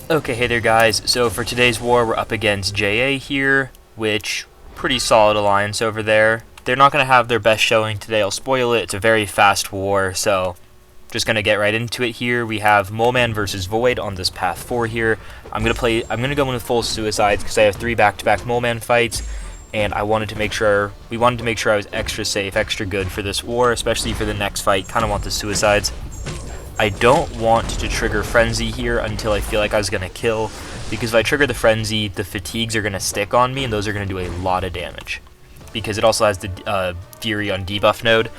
Okay, hey there guys, so for today's war we're up against JA here, which, pretty solid alliance over there. They're not going to have their best showing today, I'll spoil it, it's a very fast war, so just going to get right into it here. We have Moleman versus Void on this path 4 here. I'm going to go in with full suicides because I have 3 back-to-back Moleman fights, and we wanted to make sure I was extra safe, extra good for this war, especially for the next fight. Kind of want the suicides. I don't want to trigger Frenzy here until I feel like I was going to kill, because if I trigger the Frenzy, the fatigues are going to stick on me, and those are going to do a lot of damage, because it also has the Fury on debuff node.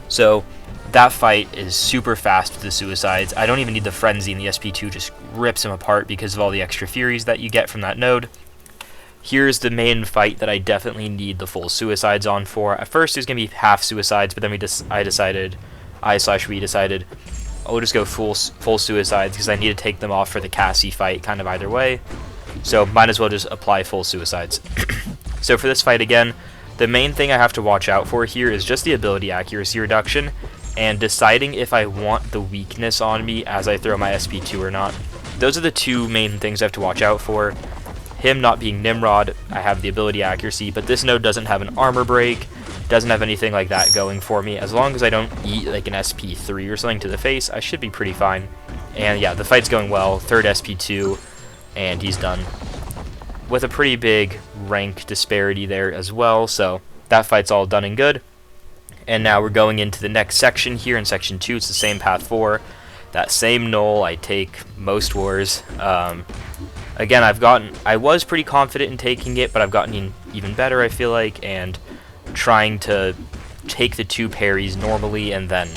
So that fight is super fast with the suicides. I don't even need the Frenzy, and the SP2 just rips him apart because of all the extra Furies that you get from that node. Here's the main fight that I definitely need the full suicides on for. At first it was going to be half suicides, but then we decided I'll just go full suicides because I need to take them off for the Cassie fight, kind of either way. So might as well just apply full suicides. So for this fight again, the main thing I have to watch out for here is just the ability accuracy reduction and deciding if I want the weakness on me as I throw my SP2 or not. Those are the two main things I have to watch out for. Him not being Nimrod, I have the ability accuracy, but this node doesn't have an armor break. Doesn't have anything like that going for me. As long as I don't eat like an SP3 or something to the face, I should be pretty fine. And yeah, the fight's going well. Third SP2, and he's done. With a pretty big rank disparity there as well, so that fight's all done and good. And now we're going into the next section here in section 2. It's the same path 4. That same knoll I take most wars. Again, I was pretty confident in taking it, but I've gotten even better, I feel like, and trying to take the 2 parries normally, and then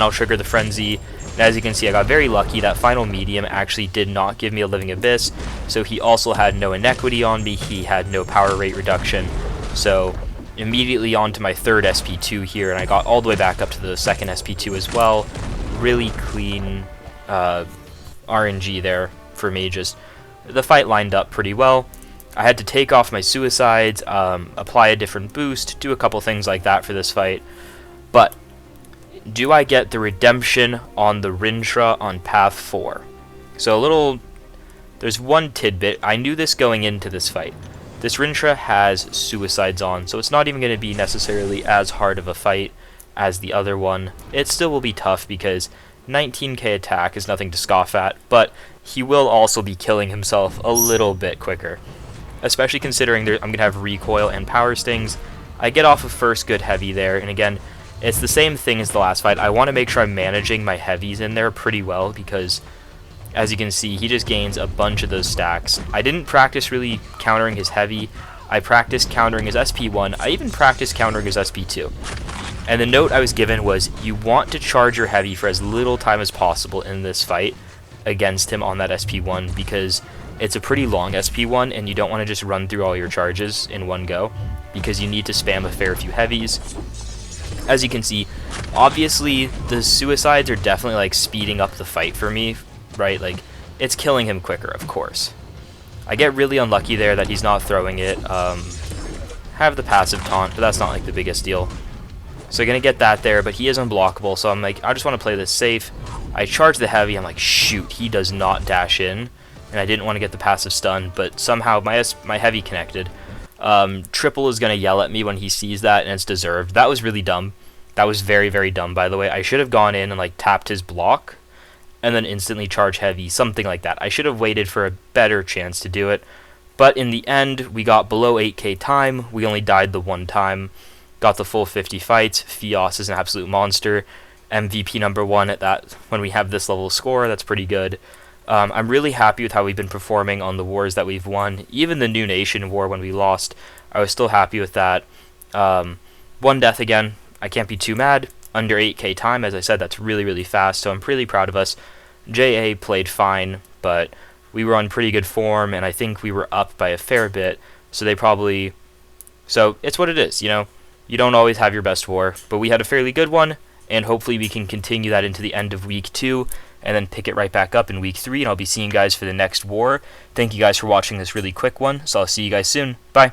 I'll trigger the Frenzy. And as you can see, I got very lucky. That final medium actually did not give me a Living Abyss, so he also had no inequity on me. He had no power rate reduction, so immediately on to my third SP2 here, and I got all the way back up to the second SP2 as well. Really clean RNG there for me. Just the fight lined up pretty well. I had to take off my suicides, apply a different boost, do a couple things like that for this fight. But do I get the redemption on the Rintrah on path 4? So there's one tidbit. I knew this going into this fight. This Rintrah has suicides on, so it's not even going to be necessarily as hard of a fight as the other one. It still will be tough because 19k attack is nothing to scoff at, but he will also be killing himself a little bit quicker. Especially considering I'm going to have recoil and power stings. I get off of first good heavy there, and again, it's the same thing as the last fight. I want to make sure I'm managing my heavies in there pretty well because, as you can see, he just gains a bunch of those stacks. I didn't practice really countering his heavy. I practiced countering his SP1. I even practiced countering his SP2. And the note I was given was, you want to charge your heavy for as little time as possible in this fight against him on that SP1 because it's a pretty long SP1, and you don't want to just run through all your charges in one go, because you need to spam a fair few heavies. As you can see, obviously, the suicides are definitely, like, speeding up the fight for me, right? Like, it's killing him quicker, of course. I get really unlucky there that he's not throwing it. Have the passive taunt, but that's not, like, the biggest deal. So I'm going to get that there, but he is unblockable, so I'm like, I just want to play this safe. I charge the heavy, I'm like, shoot, he does not dash in. And I didn't want to get the passive stun, but somehow my heavy connected. Triple is going to yell at me when he sees that, and it's deserved. That was really dumb. That was very, very dumb, by the way. I should have gone in and, like, tapped his block, and then instantly charge heavy, something like that. I should have waited for a better chance to do it. But in the end, we got below 8k time. We only died the one time. Got the full 50 fights. Fios is an absolute monster. MVP number 1 at that. When we have this level of score, that's pretty good. I'm really happy with how we've been performing on the wars that we've won. Even the New Nation war when we lost, I was still happy with that. 1 death again, I can't be too mad. Under 8k time, as I said, that's really, really fast, so I'm really proud of us. JA played fine, but we were on pretty good form, and I think we were up by a fair bit, so it's what it is, you know? You don't always have your best war, but we had a fairly good one, and hopefully we can continue that into the end of week 2, and then pick it right back up in week 3, and I'll be seeing you guys for the next war. Thank you guys for watching this really quick one, so I'll see you guys soon. Bye.